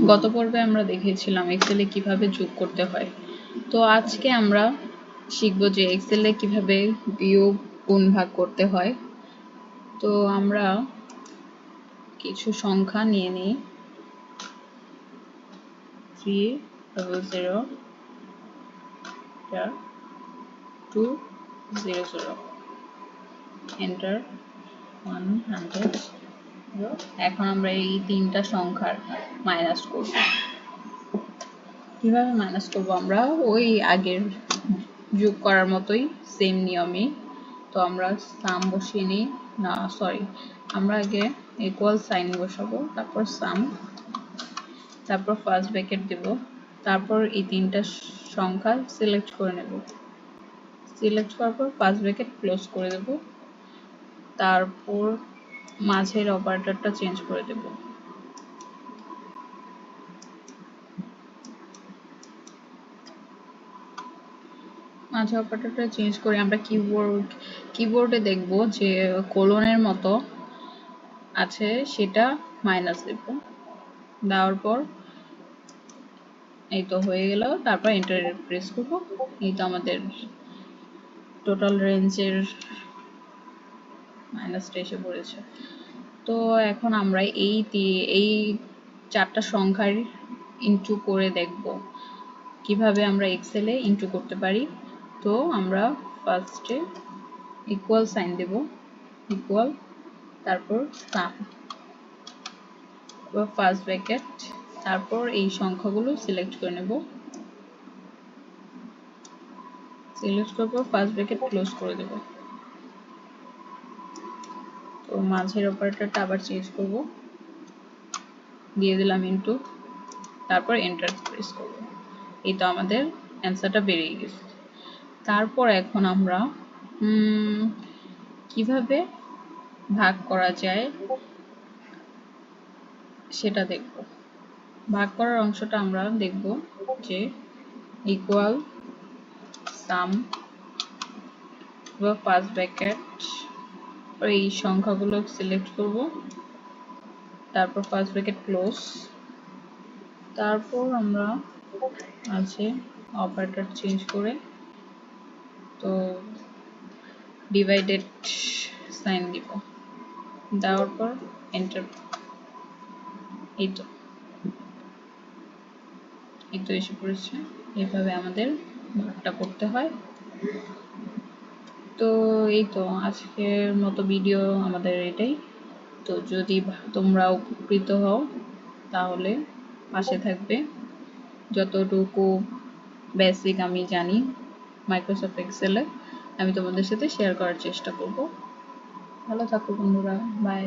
গত পর্বে আমরা দেখেছিলাম এক্সেলে কিভাবে যোগ করতে হয়। তো আজকে আমরা শিখব যে এক্সেলে কিভাবে বিয়োগ গুণ ভাগ করতে হয়। তো আমরা কিছু সংখ্যা নিয়ে নিই। 300 200 এন্টার 100। এখন আমরা এই তিনটা সংখ্যার মাইনাস করব। কিভাবে মাইনাস করব? আমরা ওই আগের যোগ করার মতোই সেম নিয়মে। তো আমরা সাম বসিয়ে নিই, না সরি, আমরা আগে ইকুয়াল সাইন বসাবো, তারপর সাম, তারপর ফার্স্ট ব্র্যাকেট দেব, তারপর এই তিনটা সংখ্যা সিলেক্ট করে নেব। সিলেক্ট করার পর ফার্স্ট ব্র্যাকেট ক্লোজ করে দেব, তারপর মাঝের অপারেটরটা চেঞ্জ করে দেব। মাঝে অপারেটরটা চেঞ্জ করে আমরা কিবোর্ডে দেখব যে কোলনের মতো আছে, সেটা মাইনাস দেব। দেওয়ার পর এই তো হয়ে গেল, তারপর এন্টার প্রেস করব। এই তো আমাদের টোটাল রেঞ্জের মাইনাসটা এসে পড়েছে। তো এখন আমরা এই চারটা সংখ্যার ইনটু করে দেখব কিভাবে আমরা এক্সেলে ইনটু করতে পারি। তো আমরা ফার্স্টে ইকুয়াল সাইন দেব, ইকুয়াল, তারপর সাম, ফার্স্ট ব্র্যাকেট, তারপর এই সংখ্যাগুলো সিলেক্ট করে নেব। সিলেক্ট করার পর ফার্স্ট ব্র্যাকেট ক্লোজ করে দেব। তো মাঝের অপারেটরটা আবার চেঞ্জ করব, দিয়ে দিলাম ইনটু, তারপর এন্টার প্রেস করব। এই তো আমাদের অ্যান্সারটা বেরিয়ে গেছে। তারপর এখন আমরা কিভাবে ভাগ করা যায় সেটা দেখব। ভাগ করার অংশটা আমরা দেখব যে ইকুয়াল সাম বা ফার্স্ট ব্র্যাকেট, এই সংখ্যাগুলো সিলেক্ট করব, তারপর ফার্স্ট ব্র্যাকেট ক্লোজ, তারপর আমরা আছে অপারেটর চেঞ্জ করে তো ডিভাইডেড সাইন দিব, দেওয়ার পর এন্টার। এই তো এসে পড়েছে। এইভাবে আমাদের ভাগটা করতে হয়। তো এই তো আজকের মতো ভিডিও আমাদের এটাই। তো যদি তোমরা উপকৃত হও তাহলে পাশে থাকবে। যতটুকু বেসিক আমি জানি মাইক্রোসফট এক্সেলে আমি তোমাদের সাথে শেয়ার করার চেষ্টা করব। ভালো থাকো বন্ধুরা, বাই।